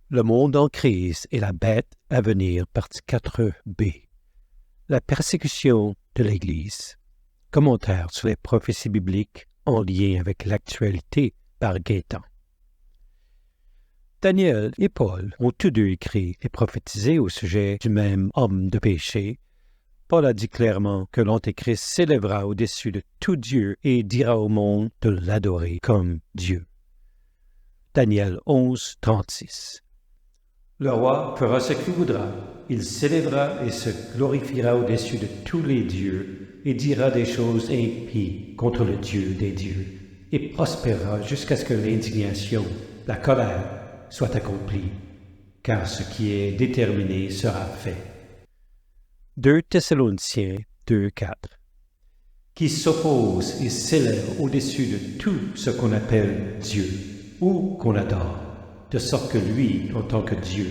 Le monde en crise et la bête à venir, partie 4b. La persécution de l'Église. Commentaire sur les prophéties bibliques en lien avec l'actualité par Gaétan. Daniel et Paul ont tous deux écrit et prophétisé au sujet du même homme de péché. Paul a dit clairement que l'Antéchrist s'élèvera au-dessus de tout Dieu et dira au monde de l'adorer comme Dieu. Daniel 11, 36. Le roi fera ce qu'il voudra. Il s'élèvera et se glorifiera au-dessus de tous les dieux et dira des choses impies contre le Dieu des dieux et prospérera jusqu'à ce que l'indignation, la colère, soit accomplie, car ce qui est déterminé sera fait. 2 Thessaloniciens 2, 4. Qui s'oppose et s'élève au-dessus de tout ce qu'on appelle Dieu ou qu'on adore, de sorte que lui, en tant que Dieu,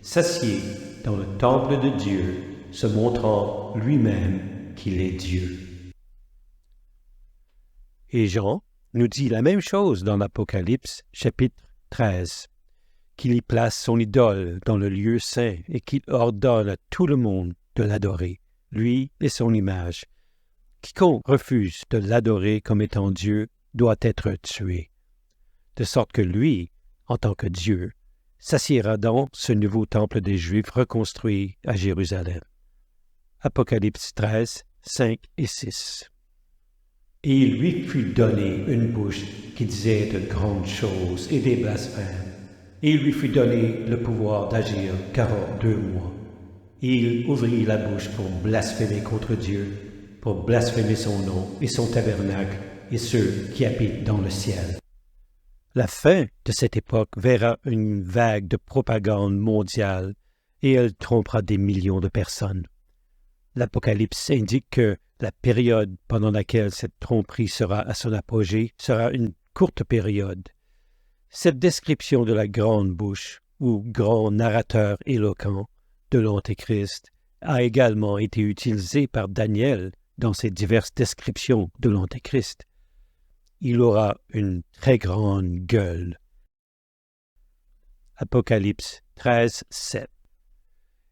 s'assied dans le temple de Dieu, se montrant lui-même qu'il est Dieu. Et Jean nous dit la même chose dans l'Apocalypse, chapitre 13, qu'il y place son idole dans le lieu saint et qu'il ordonne à tout le monde de l'adorer, lui et son image. Quiconque refuse de l'adorer comme étant Dieu doit être tué, de sorte que lui, en tant que Dieu, s'assiera dans ce nouveau temple des Juifs reconstruit à Jérusalem. Apocalypse 13, 5 et 6. Et il lui fut donné une bouche qui disait de grandes choses et des blasphèmes. Et il lui fut donné le pouvoir d'agir 42 mois. Et il ouvrit la bouche pour blasphémer contre Dieu, pour blasphémer son nom et son tabernacle et ceux qui habitent dans le ciel. La fin de cette époque verra une vague de propagande mondiale et elle trompera des millions de personnes. L'Apocalypse indique que la période pendant laquelle cette tromperie sera à son apogée sera une courte période. Cette description de la grande bouche ou grand narrateur éloquent de l'Antéchrist a également été utilisée par Daniel dans ses diverses descriptions de l'Antéchrist. Il aura une très grande gueule. Apocalypse 13, 7.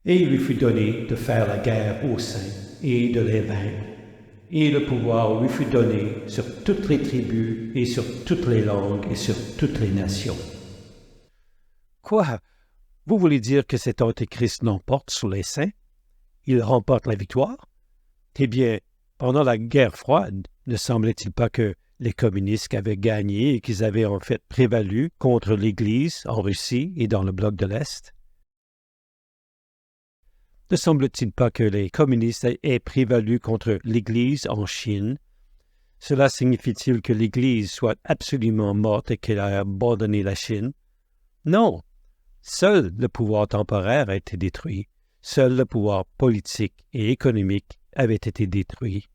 Et il lui fut donné de faire la guerre aux saints et de les vaincre. Et le pouvoir lui fut donné sur toutes les tribus et sur toutes les langues et sur toutes les nations. Quoi? Vous voulez dire que cet Antéchrist l'emporte sur les saints? Il remporte la victoire? Eh bien, pendant la guerre froide, ne semblait-il pas que les communistes avaient gagné et qu'ils avaient en fait prévalu contre l'Église en Russie et dans le bloc de l'Est? Ne semble-t-il pas que les communistes aient prévalu contre l'Église en Chine? Cela signifie-t-il que l'Église soit absolument morte et qu'elle a abandonné la Chine? Non. Seul le pouvoir temporaire a été détruit. Seul le pouvoir politique et économique avait été détruit.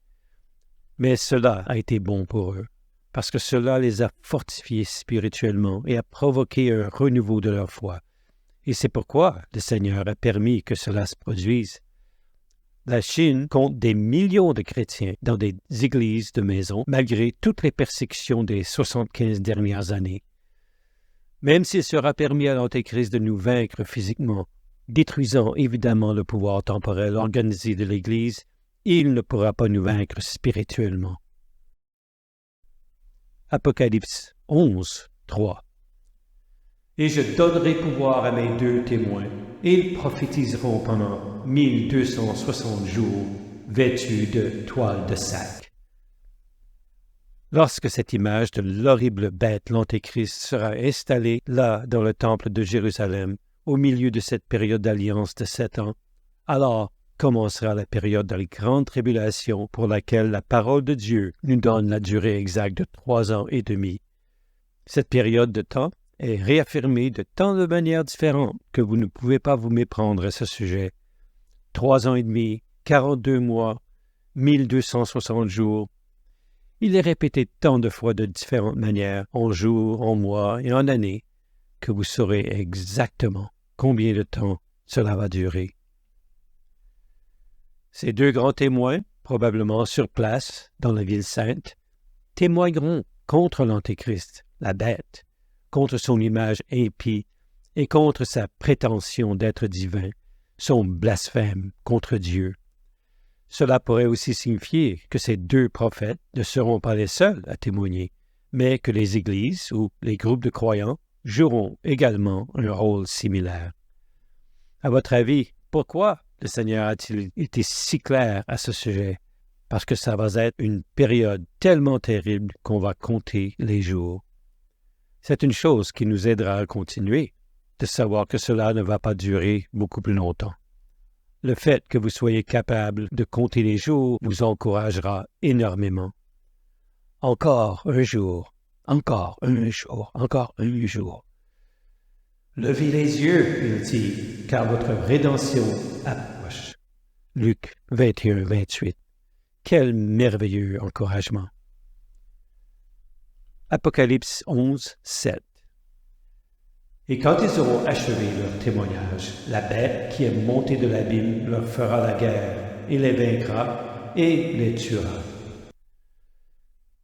Mais cela a été bon pour eux, parce que cela les a fortifiés spirituellement et a provoqué un renouveau de leur foi. Et c'est pourquoi le Seigneur a permis que cela se produise. La Chine compte des millions de chrétiens dans des églises de maison, malgré toutes les persécutions des 75 dernières années. Même s'il sera permis à l'Antéchrist de nous vaincre physiquement, détruisant évidemment le pouvoir temporel organisé de l'Église, il ne pourra pas nous vaincre spirituellement. Apocalypse 11, 3. Et je donnerai pouvoir à mes 2 témoins, et ils prophétiseront pendant 1260 jours, vêtus de toile de sac. Lorsque cette image de l'horrible bête, l'Antéchrist, sera installée là dans le temple de Jérusalem, au milieu de cette période d'alliance de 7 ans, alors commencera la période de la grande tribulation pour laquelle la parole de Dieu nous donne la durée exacte de 3 ans et demi. Cette période de temps est réaffirmée de tant de manières différentes que vous ne pouvez pas vous méprendre à ce sujet. 3 ans et demi, 42 mois, 1260 jours. Il est répété tant de fois de différentes manières, en jours, en mois et en années, que vous saurez exactement combien de temps cela va durer. Ces 2 grands témoins, probablement sur place, dans la ville sainte, témoigneront contre l'Antéchrist, la bête, contre son image impie et contre sa prétention d'être divin, son blasphème contre Dieu. Cela pourrait aussi signifier que ces deux prophètes ne seront pas les seuls à témoigner, mais que les églises ou les groupes de croyants joueront également un rôle similaire. À votre avis, pourquoi le Seigneur a-t-il été si clair à ce sujet? Parce que ça va être une période tellement terrible qu'on va compter les jours. C'est une chose qui nous aidera à continuer, de savoir que cela ne va pas durer beaucoup plus longtemps. Le fait que vous soyez capable de compter les jours vous encouragera énormément. Encore un jour, encore un jour, encore un jour. Levez les yeux, il dit, car votre rédemption approche. Luc 21, 28. Quel merveilleux encouragement. Apocalypse 11, 7. Et quand ils auront achevé leur témoignage, la bête qui est montée de l'abîme leur fera la guerre, et les vaincra, et les tuera.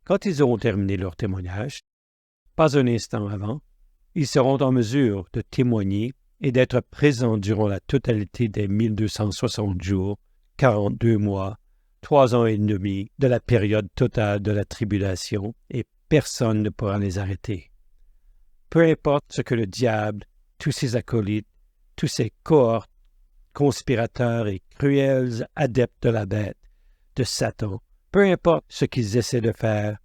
Quand ils auront terminé leur témoignage, pas un instant avant, ils seront en mesure de témoigner et d'être présents durant la totalité des 1260 jours, 42 mois, 3 ans et demi de la période totale de la tribulation, et personne ne pourra les arrêter. Peu importe ce que le diable, tous ses acolytes, tous ses cohortes, conspirateurs et cruels adeptes de la bête, de Satan, peu importe ce qu'ils essaient de faire,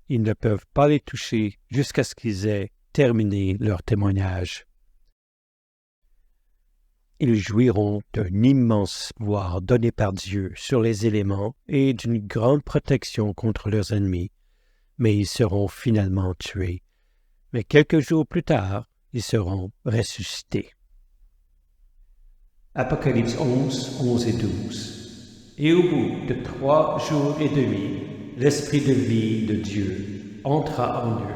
ils ne peuvent pas les toucher jusqu'à ce qu'ils aient terminé leur témoignage. Ils jouiront d'un immense pouvoir donné par Dieu sur les éléments et d'une grande protection contre leurs ennemis, mais ils seront finalement tués. Mais quelques jours plus tard, ils seront ressuscités. Apocalypse 11, 11 et 12. Et au bout de 3 jours et demi, l'Esprit de vie de Dieu entra en eux.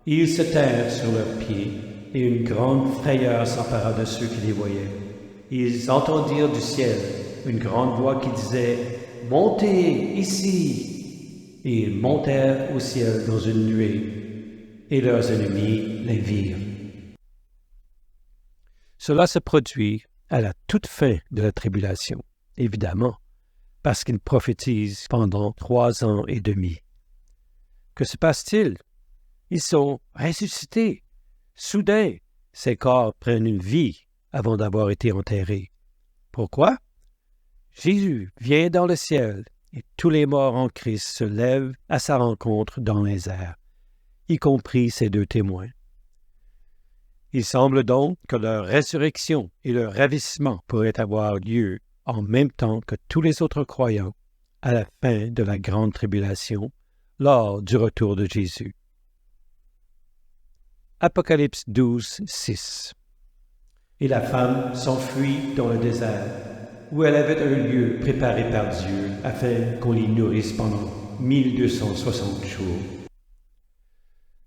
Ils se tinrent sur leurs pieds, et une grande frayeur s'empara de ceux qui les voyaient. Ils entendirent du ciel une grande voix qui disait « Montez ici !» Et ils montèrent au ciel dans une nuée, et leurs ennemis les virent. Cela se produit à la toute fin de la tribulation, évidemment, parce qu'il prophétise pendant 3 ans et demi. Que se passe-t-il? Ils sont ressuscités. Soudain, ces corps prennent une vie avant d'avoir été enterrés. Pourquoi? Jésus vient dans le ciel et tous les morts en Christ se lèvent à sa rencontre dans les airs, y compris ces 2 témoins. Il semble donc que leur résurrection et leur ravissement pourraient avoir lieu en même temps que tous les autres croyants à la fin de la grande tribulation, lors du retour de Jésus. Apocalypse 12, 6. Et la femme s'enfuit dans le désert, où elle avait un lieu préparé par Dieu afin qu'on l'y nourrisse pendant 1260 jours.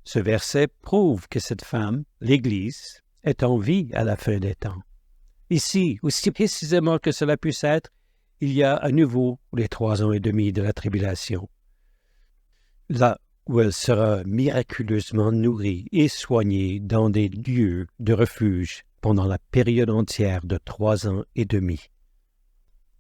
Ce verset prouve que cette femme, l'Église, est en vie à la fin des temps. Ici, aussi précisément que cela puisse être, il y a à nouveau les 3 ans et demi de la tribulation. Là où elle sera miraculeusement nourrie et soignée dans des lieux de refuge pendant la période entière de 3 ans et demi.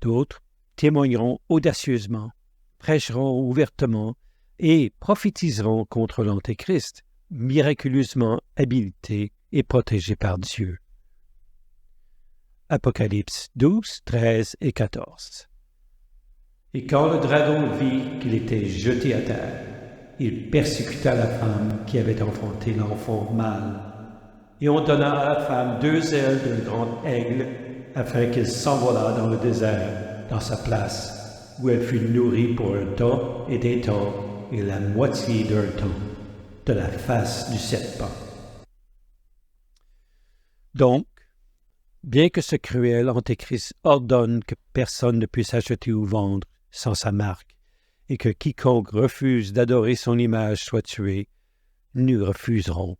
D'autres témoigneront audacieusement, prêcheront ouvertement et prophétiseront contre l'Antéchrist, miraculeusement habilités et protégés par Dieu. Apocalypse 12, 13 et 14. Et quand le dragon vit qu'il était jeté à terre, il persécuta la femme qui avait enfanté l'enfant mâle. Et on donna à la femme 2 ailes d'un grand aigle, afin qu'elle s'envolât dans le désert, dans sa place, où elle fut nourrie pour un temps et des temps, et la moitié d'un temps, de la face du serpent. Donc, bien que ce cruel Antéchrist ordonne que personne ne puisse acheter ou vendre sans sa marque, et que quiconque refuse d'adorer son image soit tué, nous refuserons.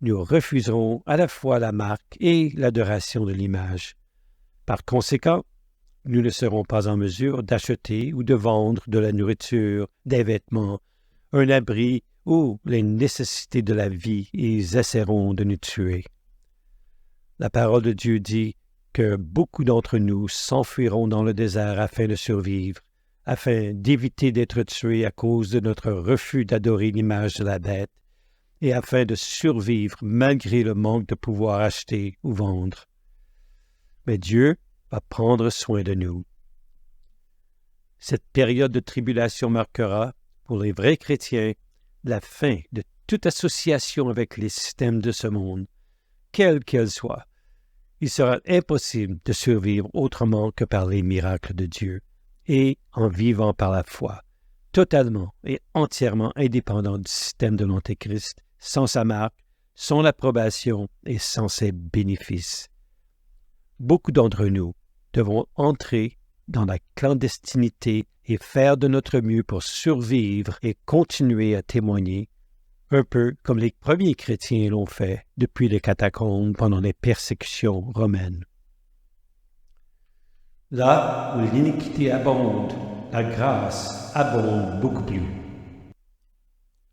Nous refuserons à la fois la marque et l'adoration de l'image. Par conséquent, nous ne serons pas en mesure d'acheter ou de vendre de la nourriture, des vêtements, un abri ou les nécessités de la vie et ils essaieront de nous tuer. La parole de Dieu dit que beaucoup d'entre nous s'enfuiront dans le désert afin de survivre, afin d'éviter d'être tués à cause de notre refus d'adorer l'image de la bête, et afin de survivre malgré le manque de pouvoir acheter ou vendre. Mais Dieu va prendre soin de nous. Cette période de tribulation marquera, pour les vrais chrétiens, la fin de toute association avec les systèmes de ce monde, quelle qu'elle soit. Il sera impossible de survivre autrement que par les miracles de Dieu et en vivant par la foi, totalement et entièrement indépendant du système de l'Antéchrist, sans sa marque, son approbation et sans ses bénéfices. Beaucoup d'entre nous devront entrer dans la clandestinité et faire de notre mieux pour survivre et continuer à témoigner, un peu comme les premiers chrétiens l'ont fait depuis les catacombes pendant les persécutions romaines. Là où l'iniquité abonde, la grâce abonde beaucoup plus.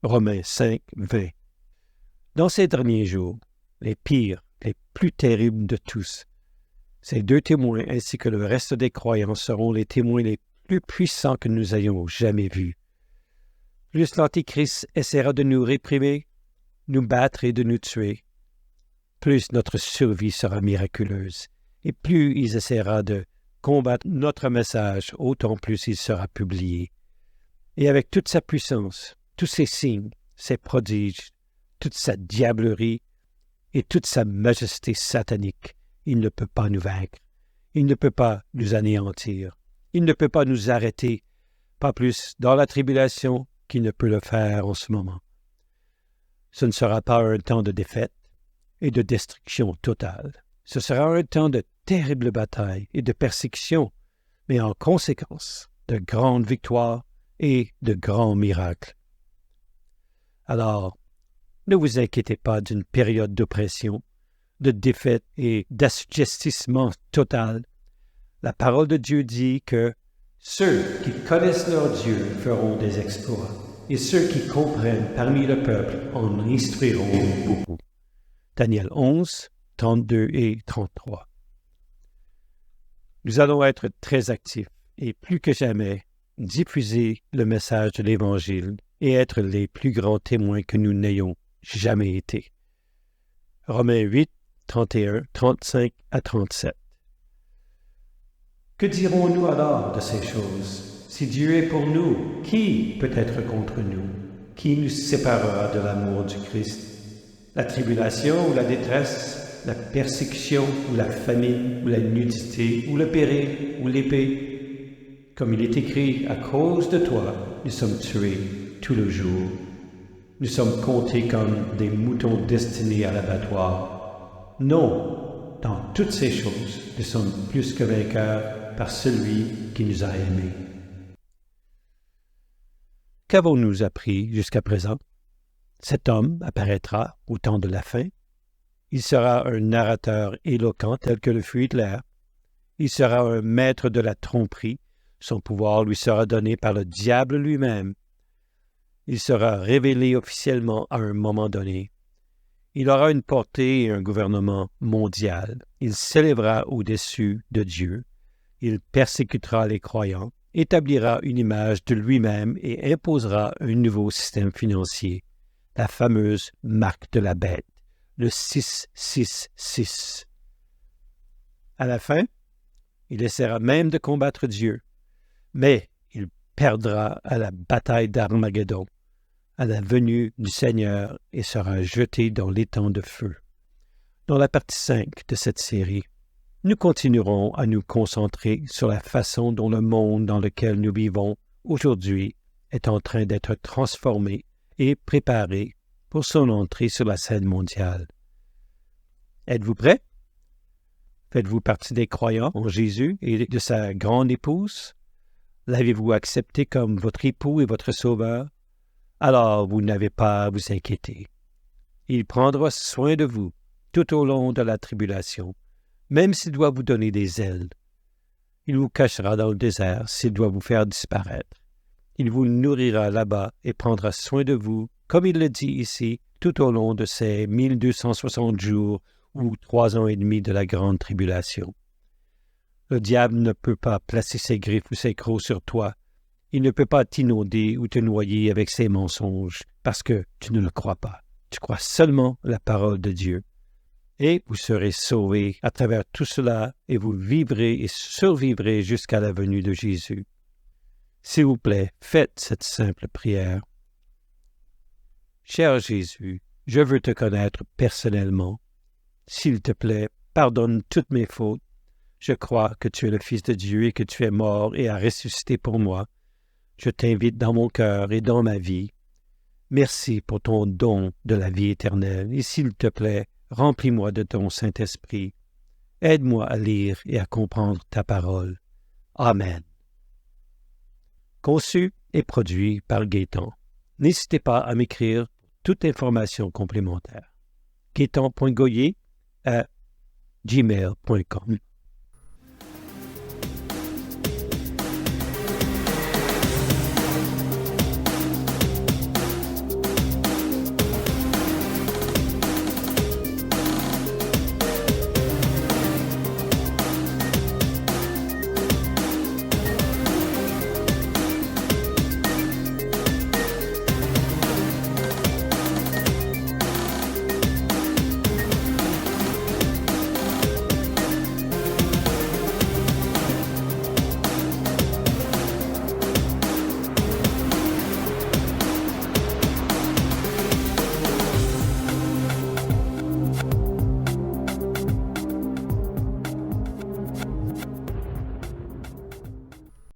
Romains 5, 20. Dans ces derniers jours, les pires, les plus terribles de tous, ces deux témoins ainsi que le reste des croyants seront les témoins les plus puissants que nous ayons jamais vus. Plus l'Antéchrist essaiera de nous réprimer, nous battre et de nous tuer, plus notre survie sera miraculeuse, et plus il essaiera de combattre notre message, autant plus il sera publié. Et avec toute sa puissance, tous ses signes, ses prodiges, toute sa diablerie et toute sa majesté satanique, il ne peut pas nous vaincre, il ne peut pas nous anéantir, il ne peut pas nous arrêter, pas plus dans la tribulation qu'il ne peut le faire en ce moment. Ce ne sera pas un temps de défaite et de destruction totale. Ce sera un temps de terribles batailles et de persécutions, mais en conséquence, de grandes victoires et de grands miracles. Alors, ne vous inquiétez pas d'une période d'oppression, de défaite et d'assujettissement total. La parole de Dieu dit que ceux qui connaissent leur Dieu feront des exploits, et ceux qui comprennent parmi le peuple en instruiront beaucoup. Daniel 11, 32 et 33. Nous allons être très actifs et plus que jamais diffuser le message de l'Évangile et être les plus grands témoins que nous n'ayons jamais été. Romains 8, 31, 35 à 37. Que dirons-nous alors de ces choses? Si Dieu est pour nous, qui peut être contre nous? Qui nous séparera de l'amour du Christ? La tribulation ou la détresse, la persécution ou la famine ou la nudité ou le péril ou l'épée? Comme il est écrit, à cause de toi, nous sommes tués tout le jour. Nous sommes comptés comme des moutons destinés à l'abattoir. Non, dans toutes ces choses, nous sommes plus que vainqueurs par celui qui nous a aimés. Qu'avons-nous appris jusqu'à présent? Cet homme apparaîtra au temps de la fin. Il sera un narrateur éloquent tel que le fut Hitler. Il sera un maître de la tromperie. Son pouvoir lui sera donné par le diable lui-même. Il sera révélé officiellement à un moment donné. Il aura une portée et un gouvernement mondial. Il s'élèvera au-dessus de Dieu. Il persécutera les croyants, établira une image de lui-même et imposera un nouveau système financier, la fameuse marque de la bête, le 666. À la fin, il essaiera même de combattre Dieu, mais il perdra à la bataille d'Armageddon, à la venue du Seigneur et sera jeté dans l'étang de feu. Dans la partie 5 de cette série, nous continuerons à nous concentrer sur la façon dont le monde dans lequel nous vivons aujourd'hui est en train d'être transformé et préparé pour son entrée sur la scène mondiale. Êtes-vous prêts? Faites-vous partie des croyants en Jésus et de sa grande épouse? L'avez-vous accepté comme votre époux et votre sauveur? Alors vous n'avez pas à vous inquiéter. Il prendra soin de vous tout au long de la tribulation, même s'il doit vous donner des ailes. Il vous cachera dans le désert s'il doit vous faire disparaître. Il vous nourrira là-bas et prendra soin de vous, comme il le dit ici, tout au long de ces 1260 jours ou 3 ans et demi de la grande tribulation. Le diable ne peut pas placer ses griffes ou ses crocs sur toi. Il ne peut pas t'inonder ou te noyer avec ses mensonges, parce que tu ne le crois pas. Tu crois seulement la parole de Dieu. Et vous serez sauvés à travers tout cela, et vous vivrez et survivrez jusqu'à la venue de Jésus. S'il vous plaît, faites cette simple prière. Cher Jésus, je veux te connaître personnellement. S'il te plaît, pardonne toutes mes fautes. Je crois que tu es le Fils de Dieu et que tu es mort et as ressuscité pour moi. Je t'invite dans mon cœur et dans ma vie. Merci pour ton don de la vie éternelle. Et s'il te plaît, remplis-moi de ton Saint-Esprit. Aide-moi à lire et à comprendre ta parole. Amen. Conçu et produit par Gaétan. N'hésitez pas à m'écrire pour toute information complémentaire. gaetan.goyer@gmail.com